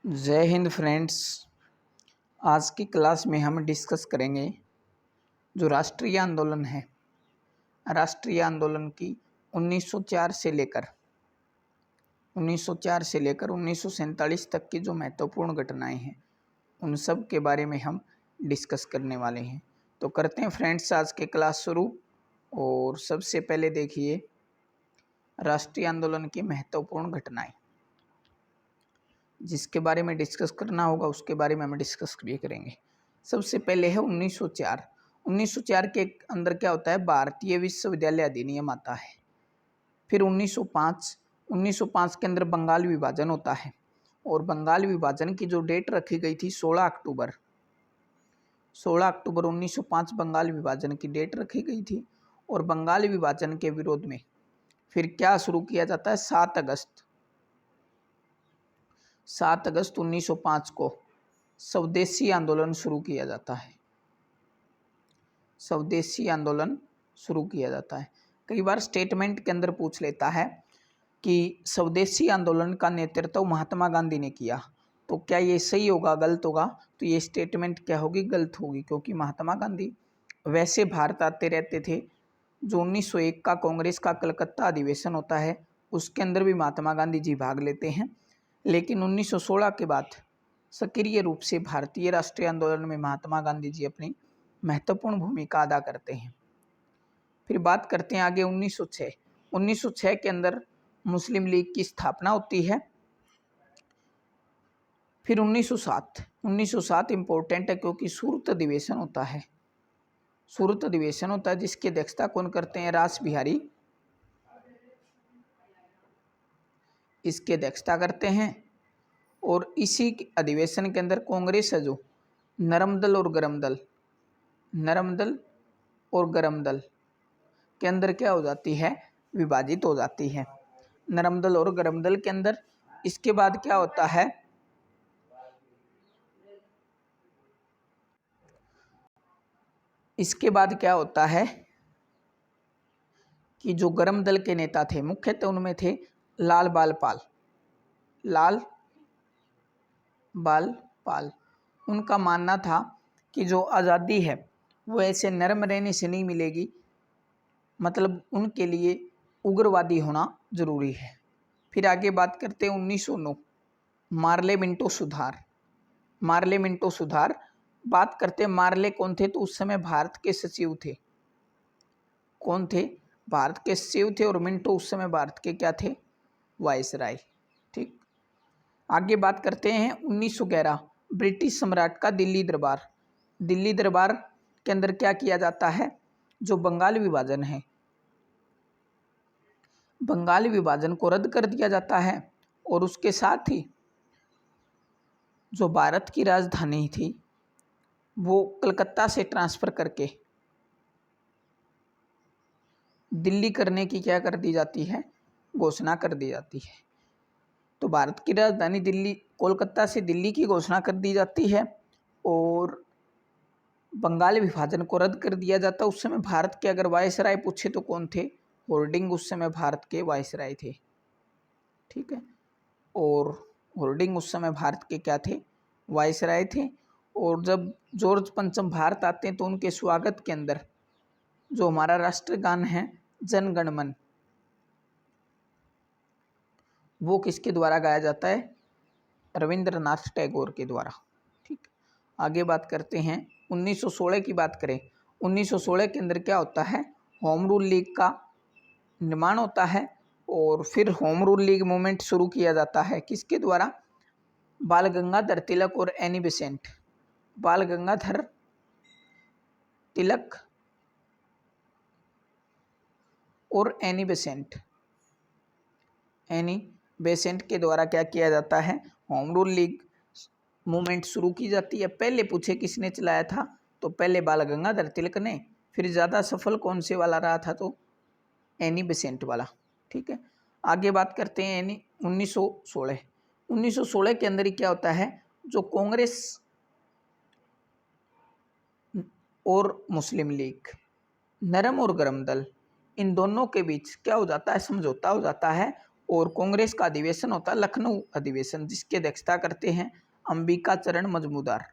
जय हिंद फ्रेंड्स। आज की क्लास में हम डिस्कस करेंगे जो राष्ट्रीय आंदोलन है। राष्ट्रीय आंदोलन की 1904 से लेकर 1947 तक की जो महत्वपूर्ण घटनाएं हैं उन सब के बारे में हम डिस्कस करने वाले हैं। तो करते हैं फ्रेंड्स आज के क्लास शुरू। और सबसे पहले देखिए राष्ट्रीय आंदोलन की महत्वपूर्ण घटनाएं जिसके बारे में डिस्कस करना होगा उसके बारे में हम डिस्कस भी करेंगे। सबसे पहले है 1904। 1904 के अंदर क्या होता है, भारतीय विश्वविद्यालय अधिनियम आता है। फिर 1905 के अंदर बंगाल विभाजन होता है और बंगाल विभाजन की जो डेट रखी गई थी 16 अक्टूबर 1905 बंगाल विभाजन की डेट रखी गई थी। और बंगाल विभाजन के विरोध में फिर क्या शुरू किया जाता है, 7 अगस्त 1905 को स्वदेशी आंदोलन शुरू किया जाता है। स्वदेशी आंदोलन शुरू किया जाता है। कई बार स्टेटमेंट के अंदर पूछ लेता है कि स्वदेशी आंदोलन का नेतृत्व महात्मा गांधी ने किया, तो क्या ये सही होगा गलत होगा? तो ये स्टेटमेंट क्या होगी, गलत होगी, क्योंकि महात्मा गांधी वैसे भारत आते रहते थे। जो 1901 का कांग्रेस का कलकत्ता अधिवेशन होता है उसके अंदर भी महात्मा गांधी जी भाग लेते हैं। लेकिन 1916 के बाद सक्रिय रूप से भारतीय राष्ट्रीय आंदोलन में महात्मा गांधी जी अपनी महत्वपूर्ण भूमिका अदा करते हैं। फिर बात करते हैं आगे 1906 के अंदर मुस्लिम लीग की स्थापना होती है। फिर 1907 इंपॉर्टेंट है क्योंकि सूरत अधिवेशन होता है। सूरत अधिवेशन होता है जिसकी अध्यक्षता कौन करते हैं, रास बिहारी इसकी अध्यक्षता करते हैं। और इसी अधिवेशन के अंदर कांग्रेस है जो नरम दल और गरम दल के अंदर क्या हो जाती है, विभाजित हो जाती है। नरम दल और गरम दल के अंदर इसके बाद क्या होता है, कि जो गरम दल के नेता थे मुख्यतः उनमें थे लाल बाल पाल। उनका मानना था कि जो आज़ादी है वो ऐसे नरम रहने से नहीं मिलेगी, मतलब उनके लिए उग्रवादी होना जरूरी है। फिर आगे बात करते हैं 1909 मार्ले मिंटो सुधार। बात करते हैं मार्ले कौन थे, तो उस समय भारत के सचिव थे। कौन थे, भारत के सचिव थे। और मिंटो उस समय भारत के क्या थे, वायसराय। ठीक, आगे बात करते हैं 1911 ब्रिटिश सम्राट का दिल्ली दरबार के अंदर क्या किया जाता है, जो बंगाल विभाजन है, बंगाल विभाजन को रद्द कर दिया जाता है। और उसके साथ ही जो भारत की राजधानी थी वो कलकत्ता से ट्रांसफर करके दिल्ली करने की क्या कर दी जाती है, घोषणा कर दी जाती है। तो भारत की राजधानी दिल्ली, कोलकाता से दिल्ली की घोषणा कर दी जाती है और बंगाल विभाजन को रद्द कर दिया जाता। उस समय भारत के अगर वायसराय पूछे तो कौन थे, होर्डिंग उस समय भारत के वायसराय थे। ठीक है, और होर्डिंग उस समय भारत के क्या थे, वायसराय थे। और जब जॉर्ज पंचम भारत आते हैं तो उनके स्वागत के अंदर जो हमारा राष्ट्रगान है जन गण मन, वो किसके द्वारा गाया जाता है, रविंद्रनाथ टैगोर के द्वारा। ठीक, आगे बात करते हैं 1916 की बात करें। 1916 के अंदर क्या होता है, होम रूल लीग का निर्माण होता है। और फिर होम रूल लीग मूवमेंट शुरू किया जाता है किसके द्वारा, बाल गंगाधर तिलक और एनी बेसेंट। बाल गंगाधर तिलक और एनी बेसेंट के द्वारा क्या किया जाता है, होम रूल लीग मूवमेंट शुरू की जाती है। पहले पूछे किसने चलाया था, तो पहले बाल गंगाधर तिलक ने। फिर ज़्यादा सफल कौन से वाला रहा था, तो एनी बेसेंट वाला। ठीक है, आगे बात करते हैं 1916 के अंदर ही क्या होता है, जो कांग्रेस और मुस्लिम लीग, नरम और गरम दल, इन दोनों के बीच क्या हो जाता है, समझौता हो जाता है। और कांग्रेस का अधिवेशन होता है लखनऊ अधिवेशन, जिसकी अध्यक्षता करते हैं अंबिका चरण मजमूदार।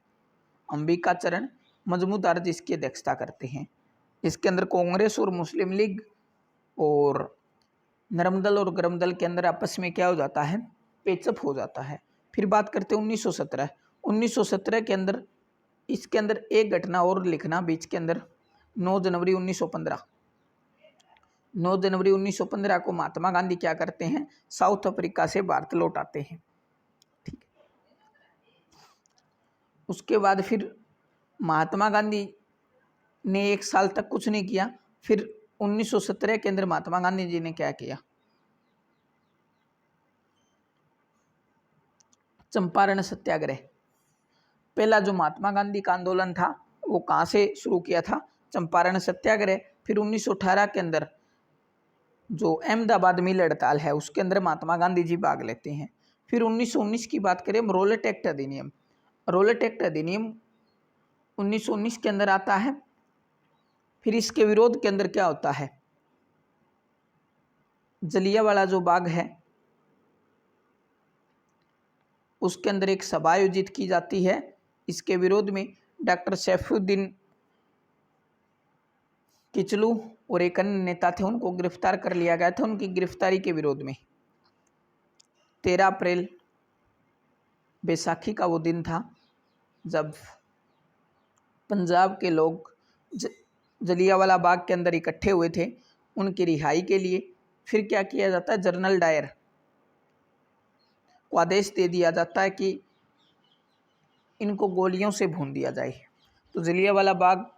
अंबिका चरण मजमूदार जिसकी अध्यक्षता करते हैं। इसके अंदर कांग्रेस और मुस्लिम लीग और नरम दल और गरम दल के अंदर आपस में क्या हो जाता है, पेचअप हो जाता है। फिर बात करते हैं 1917। 1917 के अंदर इसके अंदर एक घटना और लिखना बीच के अंदर, 9 जनवरी 1915। 9 जनवरी 1915 को महात्मा गांधी क्या करते हैं, साउथ अफ्रीका से भारत लौट आते हैं। ठीक है। उसके बाद फिर महात्मा गांधी ने 1 साल तक कुछ नहीं किया। फिर 1917 के अंदर महात्मा गांधी जी ने क्या किया, चंपारण सत्याग्रह। पहला जो महात्मा गांधी का आंदोलन था वो कहाँ से शुरू किया था, चंपारण सत्याग्रह। फिर 1918 के अंदर जो अहमदाबाद मिल हड़ताल है उसके अंदर महात्मा गांधी जी भाग लेते हैं। फिर 1919 की बात करें, रोलेट एक्ट अधिनियम। रोलेट एक्ट अधिनियम 1919 के अंदर आता है। फिर इसके विरोध के अंदर क्या होता है, जलियांवाला जो बाग है उसके अंदर एक सभा आयोजित की जाती है। इसके विरोध में डॉक्टर सैफुद्दीन किचलू और एक अन्य नेता थे, उनको गिरफ्तार कर लिया गया था। उनकी गिरफ्तारी के विरोध में 13 अप्रैल बैसाखी का वो दिन था जब पंजाब के लोग जलियांवाला बाग के अंदर इकट्ठे हुए थे उनकी रिहाई के लिए। फिर क्या किया जाता है, जनरल डायर को आदेश दे दिया जाता है कि इनको गोलियों से भून दिया जाए। तो जलियांवाला बाग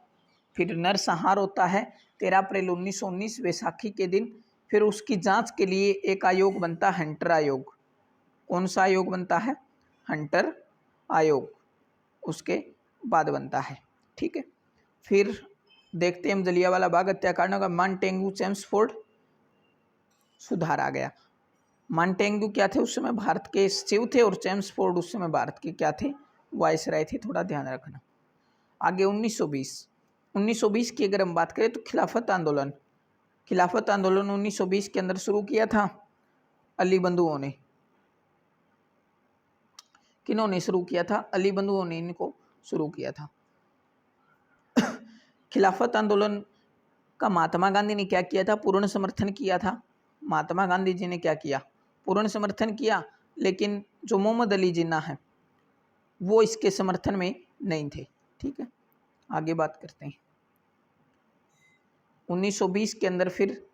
फिर नरसंहार होता है 13 अप्रैल 1919 बैसाखी के दिन। फिर उसकी जांच के लिए एक आयोग बनता है, हंटर आयोग। कौन सा आयोग बनता है, हंटर आयोग उसके बाद बनता है। ठीक है। फिर देखते हैं हम जलियांवाला बाग हत्याकांड का। मॉन्टेग्यू चेम्सफोर्ड सुधार आ गया। मॉन्टेग्यू क्या थे, उस समय भारत के सचिव थे, और चेम्सफोर्ड उस समय भारत के क्या थे, वायसराय थे। थोड़ा ध्यान रखना। आगे 1920 की अगर हम बात करें तो खिलाफत आंदोलन। खिलाफत आंदोलन 1920 के अंदर शुरू किया था अली बंधुओं ने। किन्होंने शुरू किया था, अली बंधुओं ने इनको शुरू किया था। खिलाफत आंदोलन का महात्मा गांधी ने क्या किया था, पूर्ण समर्थन किया था। महात्मा गांधी जी ने क्या किया, पूर्ण समर्थन किया। लेकिन जो मोहम्मद अली जिन्ना है वो इसके समर्थन में नहीं थे। ठीक है, आगे बात करते हैं। 1920 के अंदर फिर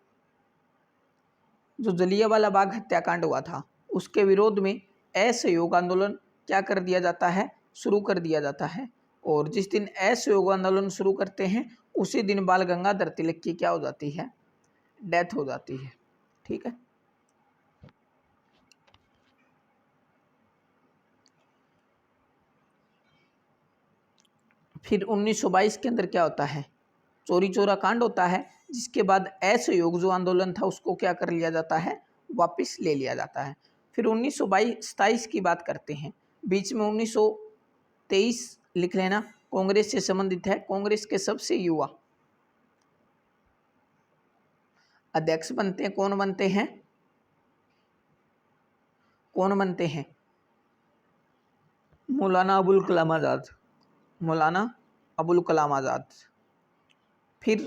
जो जलियांवाला बाग हत्याकांड हुआ था उसके विरोध में असहयोग आंदोलन क्या कर दिया जाता है, शुरू कर दिया जाता है। और जिस दिन असहयोग आंदोलन शुरू करते हैं उसी दिन बाल गंगाधर तिलक की क्या हो जाती है, डेथ हो जाती है। ठीक है। फिर 1922 के अंदर क्या होता है, चोरी चोरा कांड होता है, जिसके बाद असहयोग जो आंदोलन था उसको क्या कर लिया जाता है, वापस ले लिया जाता है। फिर 1927 की बात करते हैं। बीच में 1923 लिख लेना, कांग्रेस से संबंधित है। कांग्रेस के सबसे युवा अध्यक्ष बनते हैं, कौन बनते हैं, कौन बनते हैं, मौलाना अबुल कलाम आज़ाद। मौलाना अबुल कलाम आज़ाद। फिर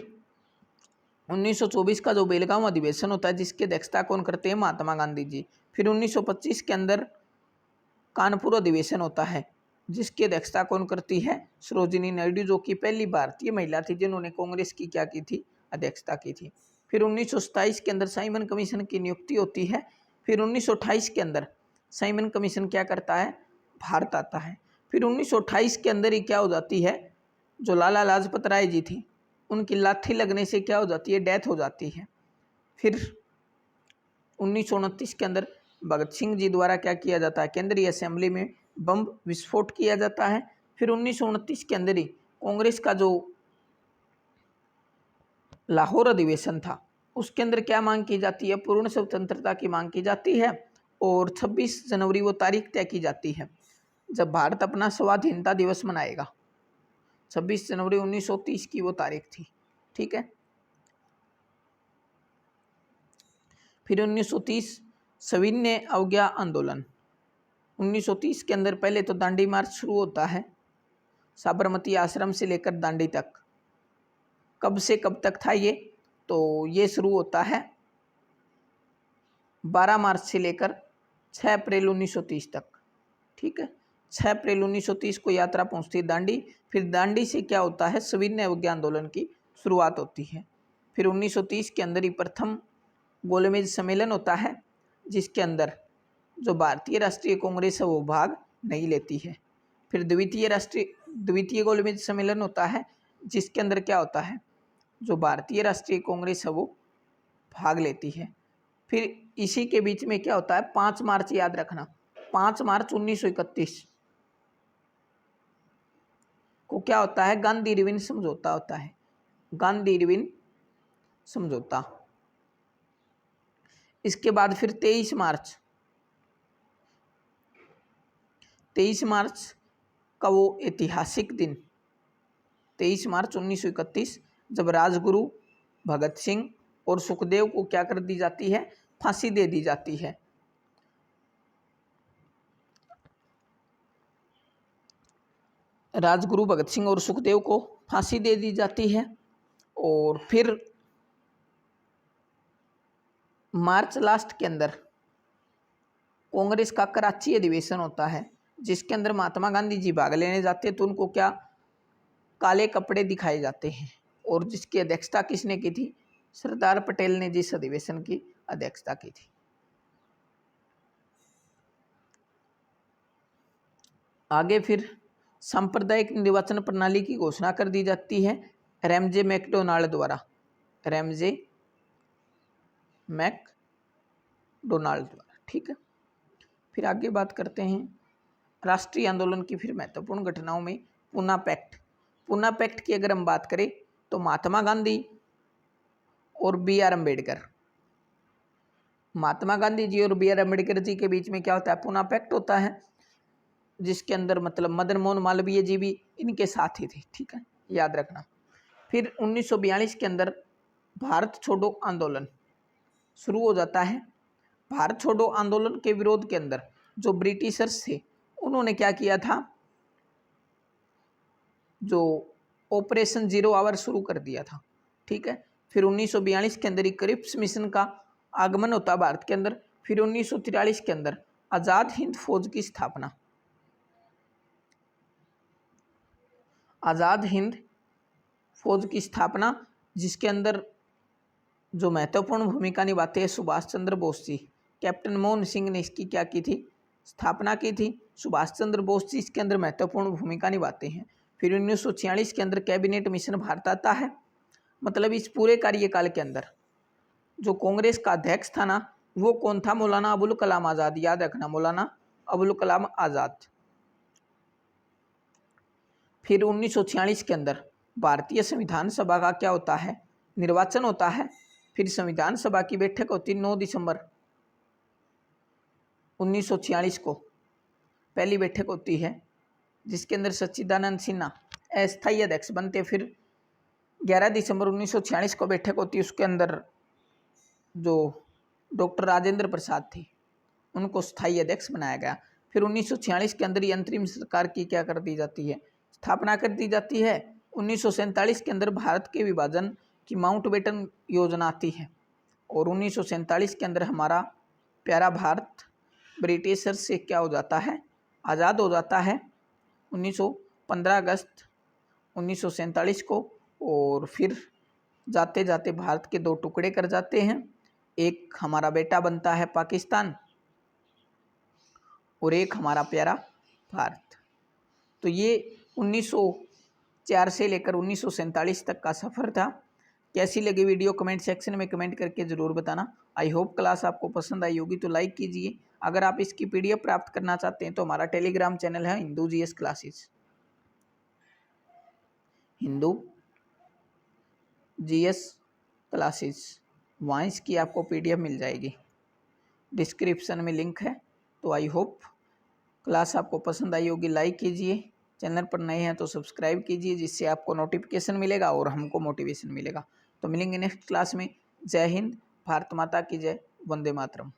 1924 का जो बेलगांव अधिवेशन होता है जिसकी अध्यक्षता कौन करते हैं, महात्मा गांधी जी। फिर 1925 के अंदर कानपुर अधिवेशन होता है जिसकी अध्यक्षता कौन करती है, सरोजिनी नायडू, जो कि पहली भारतीय महिला थी जिन्होंने कांग्रेस की क्या की थी, अध्यक्षता की थी। फिर 1927 के अंदर साइमन कमीशन की नियुक्ति होती है। फिर 1928 के अंदर साइमन कमीशन क्या करता है, भारत आता है। फिर 1928 के अंदर ही क्या हो जाती है, जो लाला लाजपत राय जी थी उनकी लाठी लगने से क्या हो जाती है, डेथ हो जाती है। फिर 1929 के अंदर भगत सिंह जी द्वारा क्या किया जाता है, केंद्रीय असेंबली में बम विस्फोट किया जाता है। फिर 1929 के अंदर ही कांग्रेस का जो लाहौर अधिवेशन था उसके अंदर क्या मांग की जाती है, पूर्ण स्वतंत्रता की मांग की जाती है। और 26 जनवरी वो तारीख तय की जाती है जब भारत अपना स्वाधीनता दिवस मनाएगा। 26 जनवरी 1930 की वो तारीख थी। ठीक है। फिर 1930 सविनय अवज्ञा आंदोलन 1930 के अंदर पहले तो दांडी मार्च शुरू होता है साबरमती आश्रम से लेकर दांडी तक। कब से कब तक था ये? तो ये शुरू होता है 12 मार्च से लेकर 6 अप्रैल 1930 तक। ठीक है, 6 अप्रैल 1930 को यात्रा पहुंचती है दांडी। फिर दांडी से क्या होता है, सविनय अवज्ञा आंदोलन की शुरुआत होती है। फिर 1930 के अंदर ही प्रथम गोलमेज सम्मेलन होता है, जिसके अंदर जो भारतीय राष्ट्रीय कांग्रेस है वो भाग नहीं लेती है। फिर द्वितीय गोलमेज सम्मेलन होता है, जिसके अंदर क्या होता है, जो भारतीय राष्ट्रीय कांग्रेस है वो भाग लेती है। फिर इसी के बीच में क्या होता है, 5 मार्च, याद रखना 5 मार्च 1931 को क्या होता है, गांधी इरविन समझौता होता है, गांधी इरविन समझौता। इसके बाद फिर 23 मार्च का वो ऐतिहासिक दिन 23 मार्च 1931 जब राजगुरु भगत सिंह और सुखदेव को क्या कर दी जाती है, फांसी दे दी जाती है। राजगुरु भगत सिंह और सुखदेव को फांसी दे दी जाती है। और फिर मार्च लास्ट के अंदर कांग्रेस का कराची अधिवेशन होता है, जिसके अंदर महात्मा गांधी जी भाग लेने जाते हैं। तो उनको क्या काले कपड़े दिखाए जाते हैं, और जिसकी अध्यक्षता किसने की थी, सरदार पटेल ने जिस अधिवेशन की अध्यक्षता की थी। आगे फिर सांप्रदायिक निर्वाचन प्रणाली की घोषणा कर दी जाती है रैमजे मैकडोनाल्ड द्वारा, रैमजे मैकडोनाल्ड द्वारा। ठीक है, फिर आगे बात करते हैं राष्ट्रीय आंदोलन की फिर महत्वपूर्ण घटनाओं में पूना पैक्ट। पूना पैक्ट की अगर हम बात करें तो महात्मा गांधी और BR अम्बेडकर, महात्मा गांधी जी और BR अम्बेडकर जी के बीच में क्या होता है, पूना पैक्ट होता है, जिसके अंदर मतलब मदन मोहन मालवीय जी भी इनके साथ ही थे। ठीक है, याद रखना। फिर 1942 के अंदर भारत छोड़ो आंदोलन शुरू हो जाता है। भारत छोड़ो आंदोलन के विरोध के अंदर जो ब्रिटिशर्स थे उन्होंने क्या किया था, जो ऑपरेशन 0 आवर शुरू कर दिया था। ठीक है, फिर 1942 के अंदर ही क्रिप्स मिशन का आगमन होता भारत के अंदर। फिर 1943 के अंदर आज़ाद हिंद फौज की स्थापना, आज़ाद हिंद फौज की स्थापना, जिसके अंदर जो महत्वपूर्ण भूमिका निभाते हैं सुभाष चंद्र बोस जी। कैप्टन मोहन सिंह ने इसकी क्या की थी, स्थापना की थी। सुभाष चंद्र बोस जी इसके अंदर महत्वपूर्ण भूमिका निभाते हैं। फिर 1946 के अंदर कैबिनेट मिशन भारत आता है। मतलब इस पूरे कार्यकाल के अंदर जो कांग्रेस का अध्यक्ष था ना, वो कौन था, मौलाना अबुल कलाम आज़ाद। याद रखना, मौलाना अबुल कलाम आज़ाद। फिर 1946 के अंदर भारतीय संविधान सभा का क्या होता है, निर्वाचन होता है। फिर संविधान सभा की बैठक होती 9 दिसंबर 1946 को पहली बैठक होती है, जिसके अंदर सच्चिदानंद सिन्हा अस्थायी अध्यक्ष बनते। फिर 11 दिसंबर 1946 को बैठक होती है, उसके अंदर जो डॉक्टर राजेंद्र प्रसाद थे उनको स्थायी अध्यक्ष बनाया गया। फिर 1946 के अंदर ही अंतरिम सरकार की क्या कर दी जाती है, स्थापना कर दी जाती है। 1947 के अंदर भारत के विभाजन की माउंटबेटन योजना आती है, और 1947 के अंदर हमारा प्यारा भारत ब्रिटिशर से क्या हो जाता है, आज़ाद हो जाता है 15 अगस्त 1947 को। और फिर जाते जाते भारत के 2 टुकड़े कर जाते हैं, एक हमारा बेटा बनता है पाकिस्तान और एक हमारा प्यारा भारत। तो ये 1904 से लेकर 1947 तक का सफ़र था। कैसी लगी वीडियो कमेंट सेक्शन में कमेंट करके ज़रूर बताना। आई होप क्लास आपको पसंद आई होगी, तो लाइक कीजिए। अगर आप इसकी PDF प्राप्त करना चाहते हैं तो हमारा टेलीग्राम चैनल है Hindu GS classes, Hindu GS classes, वहाँ इसकी आपको PDF मिल जाएगी, डिस्क्रिप्शन में लिंक है। तो आई होप क्लास आपको पसंद आई होगी। लाइक कीजिए, चैनल पर नए हैं तो सब्सक्राइब कीजिए, जिससे आपको नोटिफिकेशन मिलेगा और हमको मोटिवेशन मिलेगा। तो मिलेंगे नेक्स्ट क्लास में। जय हिंद, भारत माता की जय, वंदे मातरम।